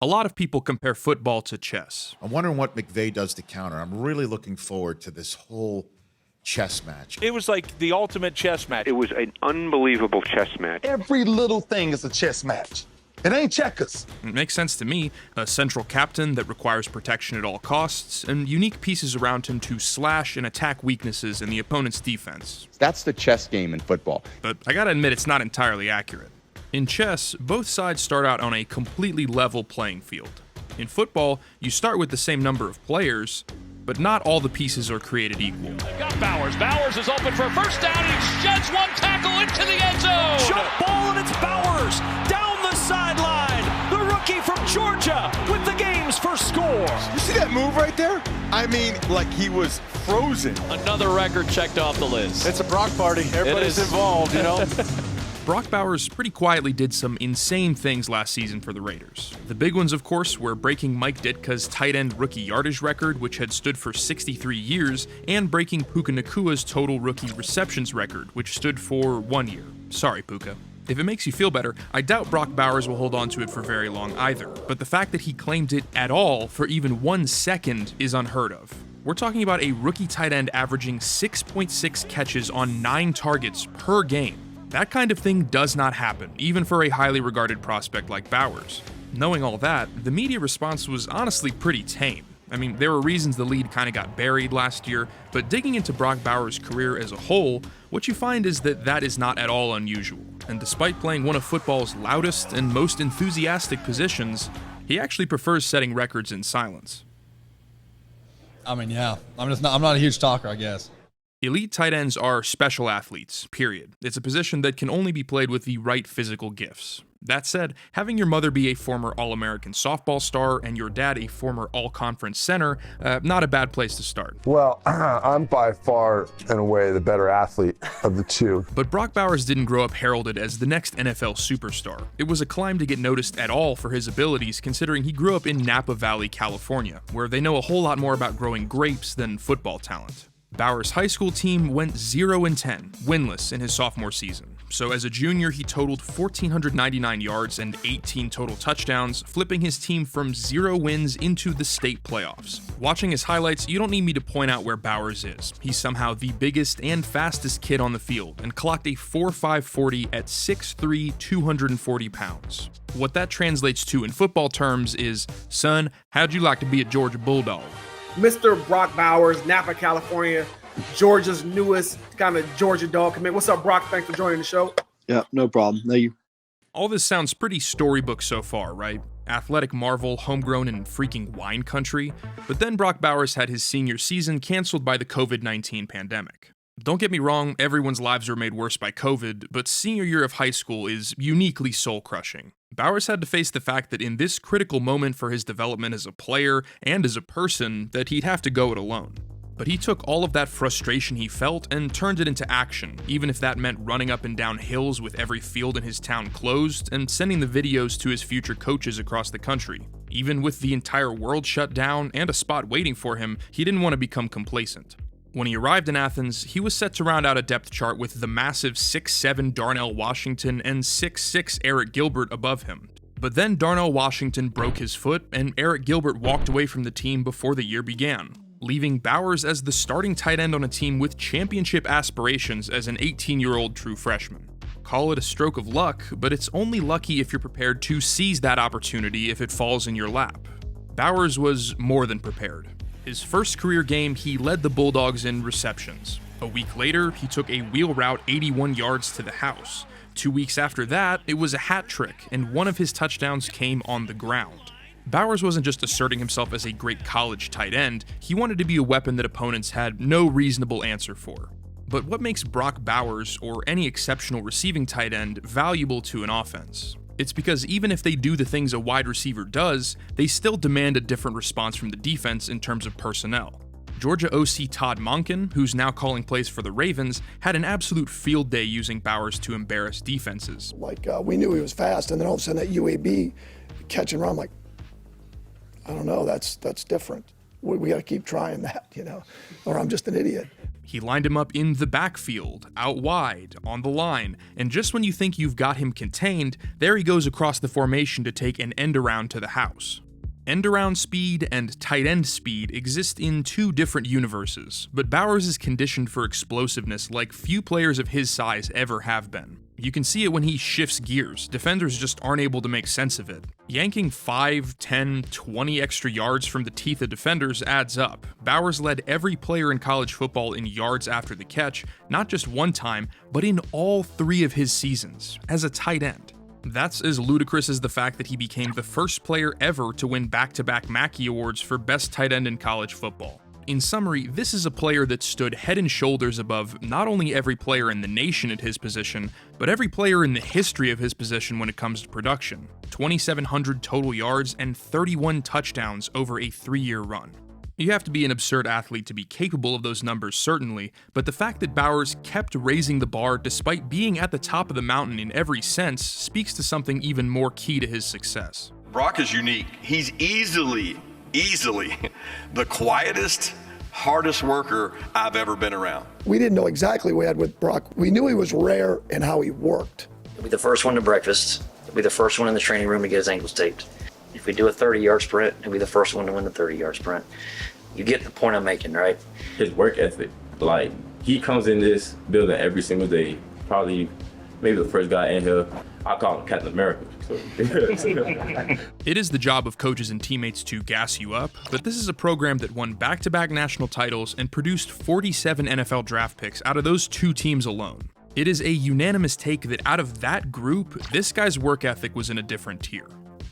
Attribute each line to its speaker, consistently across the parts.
Speaker 1: A lot of people compare football to chess.
Speaker 2: I'm wondering what McVay does to counter. I'm really looking forward to this whole chess match.
Speaker 3: It was like the ultimate chess match.
Speaker 4: It was an unbelievable chess match.
Speaker 5: Every little thing is a chess match. It ain't checkers.
Speaker 1: It makes sense to me. A central captain that requires protection at all costs, and unique pieces around him to slash and attack weaknesses in the opponent's defense.
Speaker 6: That's the chess game in football.
Speaker 1: But I gotta admit, it's not entirely accurate. In chess, both sides start out on a completely level playing field. In football, you start with the same number of players, but not all the pieces are created equal.
Speaker 3: They've got Bowers. Bowers is open for a first down, and he sheds one tackle into the end zone.
Speaker 7: Jump ball, and it's Bowers down the sideline. The rookie from Georgia with the game's first score.
Speaker 5: You see that move right there? I mean, like he was frozen.
Speaker 7: Another record checked off the list.
Speaker 5: It's a Brock party. Everybody's involved, you know?
Speaker 1: Brock Bowers pretty quietly did some insane things last season for the Raiders. The big ones, of course, were breaking Mike Ditka's tight end rookie yardage record, which had stood for 63 years, and breaking Puka Nakua's total rookie receptions record, which stood for 1 year. Sorry, Puka. If it makes you feel better, I doubt Brock Bowers will hold on to it for very long either, but the fact that he claimed it at all for even 1 second is unheard of. We're talking about a rookie tight end averaging 6.6 catches on 9 targets per game. That kind of thing does not happen, even for a highly regarded prospect like Bowers. Knowing all that, the media response was honestly pretty tame. I mean, there were reasons the lead kind of got buried last year, but digging into Brock Bowers' career as a whole, what you find is that that is not at all unusual. And despite playing one of football's loudest and most enthusiastic positions, he actually prefers setting records in silence.
Speaker 8: I mean, yeah, I'm not a huge talker, I guess.
Speaker 1: Elite tight ends are special athletes, period. It's a position that can only be played with the right physical gifts. That said, having your mother be a former All-American softball star and your dad a former All-Conference center, not a bad place to start.
Speaker 9: Well, I'm by far and away the better athlete of the two.
Speaker 1: But Brock Bowers didn't grow up heralded as the next NFL superstar. It was a climb to get noticed at all for his abilities, considering he grew up in Napa Valley, California, where they know a whole lot more about growing grapes than football talent. Bowers' high school team went 0-10, winless in his sophomore season. So as a junior, he totaled 1,499 yards and 18 total touchdowns, flipping his team from 0 wins into the state playoffs. Watching his highlights, you don't need me to point out where Bowers is. He's somehow the biggest and fastest kid on the field, and clocked a 4.5 40 at 6'3", 240 pounds. What that translates to in football terms is, son, how'd you like to be a Georgia Bulldog?
Speaker 10: Mr. Brock Bowers, Napa, California, Georgia's newest kind of Georgia dog commit. What's up, Brock? Thanks for joining the show.
Speaker 11: Yeah, no problem. Thank you.
Speaker 1: All this sounds pretty storybook so far, right? Athletic marvel, homegrown in freaking wine country. But then Brock Bowers had his senior season canceled by the COVID-19 pandemic. Don't get me wrong, everyone's lives were made worse by COVID, but senior year of high school is uniquely soul-crushing. Bowers had to face the fact that in this critical moment for his development as a player and as a person, that he'd have to go it alone. But he took all of that frustration he felt and turned it into action, even if that meant running up and down hills with every field in his town closed and sending the videos to his future coaches across the country. Even with the entire world shut down and a spot waiting for him, he didn't want to become complacent. When he arrived in Athens, he was set to round out a depth chart with the massive 6'7" Darnell Washington and 6'6" Eric Gilbert above him. But then Darnell Washington broke his foot, and Eric Gilbert walked away from the team before the year began, leaving Bowers as the starting tight end on a team with championship aspirations as an 18-year-old true freshman. Call it a stroke of luck, but it's only lucky if you're prepared to seize that opportunity if it falls in your lap. Bowers was more than prepared. His first career game, he led the Bulldogs in receptions. A week later, he took a wheel route 81 yards to the house. 2 weeks after that, it was a hat trick, and one of his touchdowns came on the ground. Bowers wasn't just asserting himself as a great college tight end, he wanted to be a weapon that opponents had no reasonable answer for. But what makes Brock Bowers, or any exceptional receiving tight end, valuable to an offense? It's because even if they do the things a wide receiver does, they still demand a different response from the defense in terms of personnel. Georgia OC Todd Monken, who's now calling plays for the Ravens, had an absolute field day using Bowers to embarrass defenses.
Speaker 12: We knew he was fast, and then all of a sudden that UAB catch and run, I'm like, I don't know, that's different. We got to keep trying that, or I'm just an idiot.
Speaker 1: He lined him up in the backfield, out wide, on the line, and just when you think you've got him contained, there he goes across the formation to take an end around to the house. End around speed and tight end speed exist in two different universes, but Bowers is conditioned for explosiveness like few players of his size ever have been. You can see it when he shifts gears. Defenders just aren't able to make sense of it. Yanking 5, 10, 20 extra yards from the teeth of defenders adds up. Bowers led every player in college football in yards after the catch, not just one time, but in all 3 of his seasons, as a tight end. That's as ludicrous as the fact that he became the first player ever to win back-to-back Mackey Awards for best tight end in college football. In summary, this is a player that stood head and shoulders above not only every player in the nation at his position, but every player in the history of his position when it comes to production. 2,700 total yards and 31 touchdowns over a 3-year run. You have to be an absurd athlete to be capable of those numbers, certainly, but the fact that Bowers kept raising the bar despite being at the top of the mountain in every sense speaks to something even more key to his success.
Speaker 11: Brock is unique. He's easily the quietest, hardest worker I've ever been around.
Speaker 12: We didn't know exactly what we had with Brock. We knew he was rare in how he worked.
Speaker 13: He'll be the first one to breakfast. He'll be the first one in the training room to get his ankles taped. If we do a 30-yard sprint, he'll be the first one to win the 30-yard sprint. You get the point I'm making, right?
Speaker 14: His work ethic, like, he comes in this building every single day. Probably, maybe the first guy in here. I call him Captain America. So.
Speaker 1: It is the job of coaches and teammates to gas you up, but this is a program that won back-to-back national titles and produced 47 NFL draft picks out of those 2 teams alone. It is a unanimous take that out of that group, this guy's work ethic was in a different tier.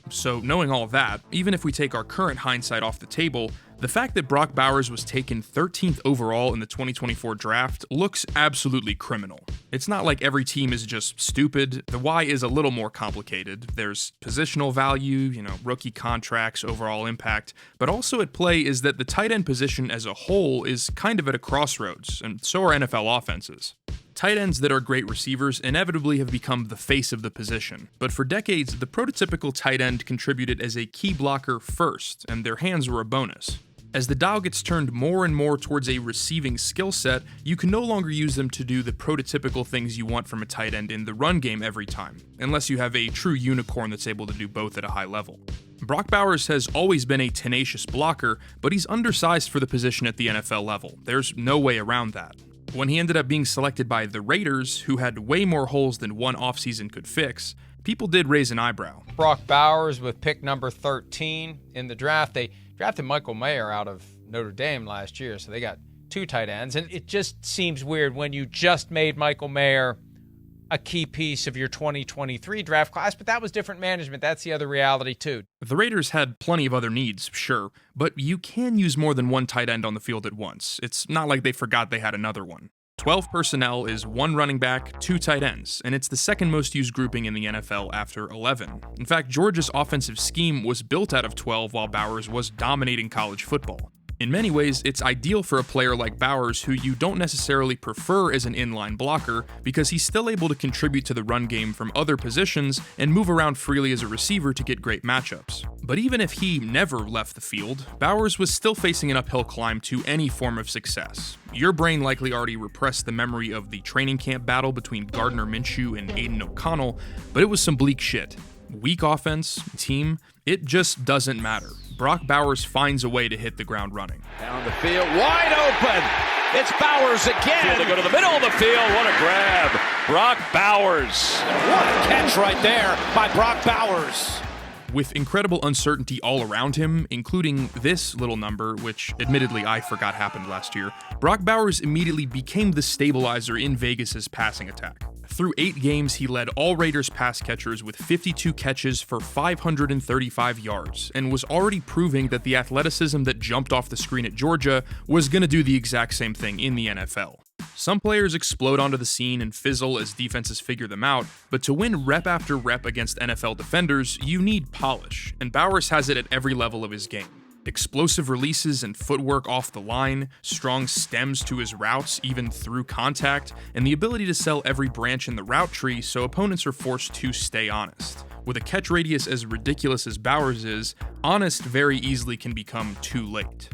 Speaker 1: So knowing all that, even if we take our current hindsight off the table, the fact that Brock Bowers was taken 13th overall in the 2024 draft looks absolutely criminal. It's not like every team is just stupid. The why is a little more complicated. There's positional value, rookie contracts, overall impact, but also at play is that the tight end position as a whole is kind of at a crossroads, and so are NFL offenses. Tight ends that are great receivers inevitably have become the face of the position, but for decades, the prototypical tight end contributed as a key blocker first, and their hands were a bonus. As the dial gets turned more and more towards a receiving skill set, you can no longer use them to do the prototypical things you want from a tight end in the run game every time, unless you have a true unicorn that's able to do both at a high level. Brock Bowers has always been a tenacious blocker, but he's undersized for the position at the NFL level. There's no way around that. When he ended up being selected by the Raiders, who had way more holes than one offseason could fix, people did raise an eyebrow.
Speaker 15: Brock Bowers with pick number 13 in the draft. They drafted Michael Mayer out of Notre Dame last year, so they got 2 tight ends. And it just seems weird when you just made Michael Mayer a key piece of your 2023 draft class, but that was different management. That's the other reality, too.
Speaker 1: The Raiders had plenty of other needs, sure, but you can use more than one tight end on the field at once. It's not like they forgot they had another one. 12 personnel is 1 running back, 2 tight ends, and it's the second most used grouping in the NFL after 11. In fact, Georgia's offensive scheme was built out of 12 while Bowers was dominating college football. In many ways, it's ideal for a player like Bowers who you don't necessarily prefer as an inline blocker because he's still able to contribute to the run game from other positions and move around freely as a receiver to get great matchups. But even if he never left the field, Bowers was still facing an uphill climb to any form of success. Your brain likely already repressed the memory of the training camp battle between Gardner Minshew and Aiden O'Connell, but it was some bleak shit. Weak offense, team, it just doesn't matter. Brock Bowers finds a way to hit the ground running.
Speaker 3: Down the field, wide open. It's Bowers again. To go to the middle of the field. What a grab. Brock Bowers.
Speaker 7: What a catch right there by Brock Bowers.
Speaker 1: With incredible uncertainty all around him, including this little number, which admittedly I forgot happened last year, Brock Bowers immediately became the stabilizer in Vegas's passing attack. Through 8 games, he led all Raiders pass catchers with 52 catches for 535 yards, and was already proving that the athleticism that jumped off the screen at Georgia was going to do the exact same thing in the NFL. Some players explode onto the scene and fizzle as defenses figure them out, but to win rep after rep against NFL defenders, you need polish, and Bowers has it at every level of his game. Explosive releases and footwork off the line, strong stems to his routes even through contact, and the ability to sell every branch in the route tree so opponents are forced to stay honest. With a catch radius as ridiculous as Bowers is, honest very easily can become too late.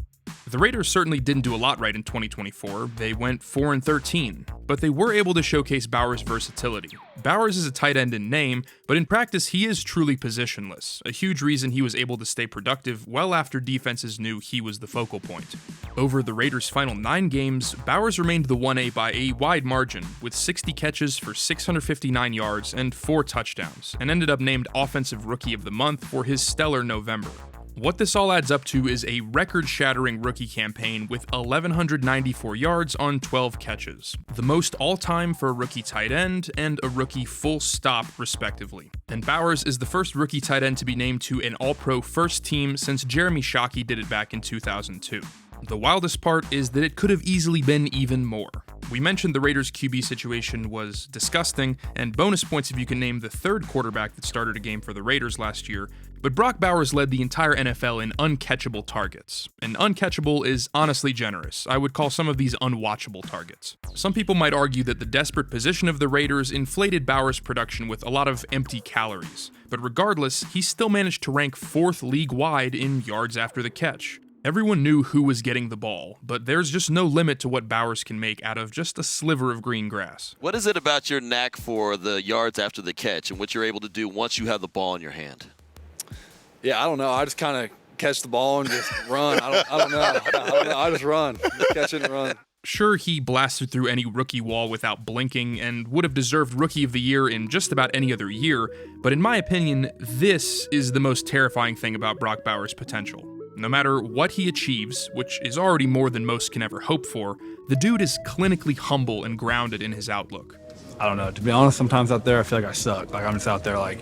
Speaker 1: The Raiders certainly didn't do a lot right in 2024. They went 4-13, but they were able to showcase Bowers' versatility. Bowers is a tight end in name, but in practice he is truly positionless, a huge reason he was able to stay productive well after defenses knew he was the focal point. Over the Raiders' final 9 games, Bowers remained the 1A by a wide margin, with 60 catches for 659 yards and 4 touchdowns, and ended up named Offensive Rookie of the Month for his stellar November. What this all adds up to is a record-shattering rookie campaign with 1,194 yards on 12 catches, the most all-time for a rookie tight end and a rookie full stop, respectively. And Bowers is the first rookie tight end to be named to an All-Pro first team since Jeremy Shockey did it back in 2002. The wildest part is that it could have easily been even more. We mentioned the Raiders' QB situation was disgusting, and bonus points if you can name the third quarterback that started a game for the Raiders last year, but Brock Bowers led the entire NFL in uncatchable targets. And uncatchable is honestly generous. I would call some of these unwatchable targets. Some people might argue that the desperate position of the Raiders inflated Bowers' production with a lot of empty calories, but regardless, he still managed to rank 4th league-wide in yards after the catch. Everyone knew who was getting the ball, but there's just no limit to what Bowers can make out of just a sliver of green grass.
Speaker 16: What is it about your knack for the yards after the catch and what you're able to do once you have the ball in your hand?
Speaker 8: Yeah, I don't know. I just kind of catch the ball and just run. I don't know. I just run. Just catch it and run.
Speaker 1: Sure, he blasted through any rookie wall without blinking and would have deserved Rookie of the Year in just about any other year, but in my opinion, this is the most terrifying thing about Brock Bowers' potential. No matter what he achieves, which is already more than most can ever hope for, the dude is clinically humble and grounded in his outlook.
Speaker 8: I don't know. To be honest, sometimes out there I feel like I suck. Like I'm just out there like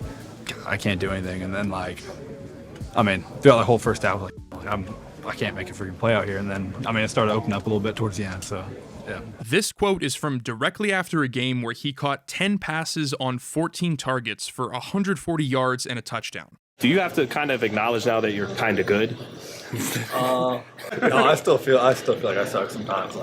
Speaker 8: I can't do anything, and then throughout the whole first half, I can't make a freaking play out here, and then it started to open up a little bit towards the end. So. Yeah.
Speaker 1: This quote is from directly after a game where he caught 10 passes on 14 targets for 140 yards and a touchdown.
Speaker 17: Do you have to kind of acknowledge now that you're kind of good?
Speaker 8: No, I still feel like I suck sometimes.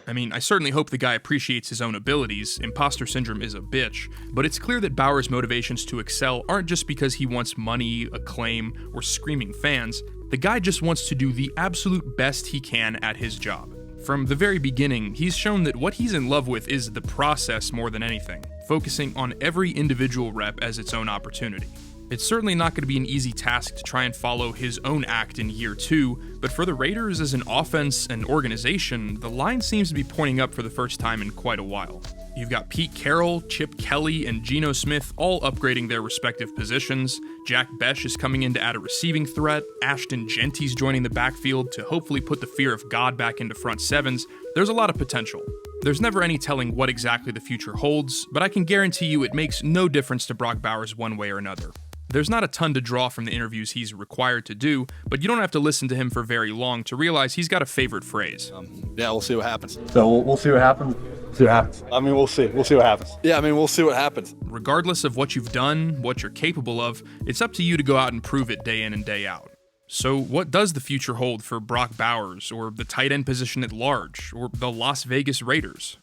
Speaker 1: I certainly hope the guy appreciates his own abilities. Imposter syndrome is a bitch, but it's clear that Bowers' motivations to excel aren't just because he wants money, acclaim, or screaming fans. The guy just wants to do the absolute best he can at his job. From the very beginning, he's shown that what he's in love with is the process more than anything, focusing on every individual rep as its own opportunity. It's certainly not going to be an easy task to try and follow his own act in year 2, but for the Raiders as an offense and organization, the line seems to be pointing up for the first time in quite a while. You've got Pete Carroll, Chip Kelly, and Geno Smith all upgrading their respective positions. Jack Besh is coming in to add a receiving threat. Ashton Genty's joining the backfield to hopefully put the fear of God back into front sevens. There's a lot of potential. There's never any telling what exactly the future holds, but I can guarantee you it makes no difference to Brock Bowers one way or another. There's not a ton to draw from the interviews he's required to do, but you don't have to listen to him for very long to realize he's got a favorite phrase.
Speaker 8: Yeah, we'll see what happens. So we'll see what happens. See what happens. We'll see. We'll see what happens. Yeah, we'll see what happens.
Speaker 1: Regardless of what you've done, what you're capable of, it's up to you to go out and prove it day in and day out. So what does the future hold for Brock Bowers, or the tight end position at large, or the Las Vegas Raiders?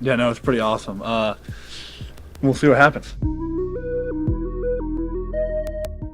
Speaker 8: Yeah, no, it's pretty awesome. We'll see what happens.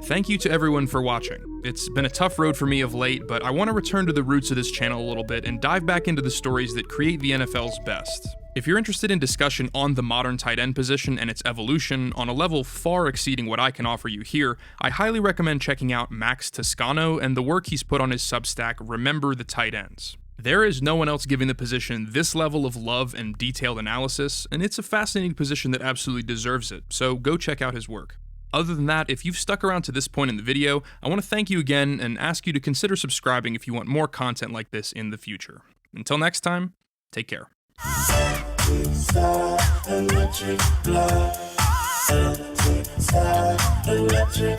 Speaker 1: Thank you to everyone for watching. It's been a tough road for me of late, but I want to return to the roots of this channel a little bit and dive back into the stories that create the NFL's best. If you're interested in discussion on the modern tight end position and its evolution on a level far exceeding what I can offer you here, I highly recommend checking out Max Toscano and the work he's put on his Substack, Remember the Tight Ends. There is no one else giving the position this level of love and detailed analysis, and it's a fascinating position that absolutely deserves it, so go check out his work. Other than that, if you've stuck around to this point in the video, I want to thank you again and ask you to consider subscribing if you want more content like this in the future. Until next time, take care.
Speaker 18: Electric.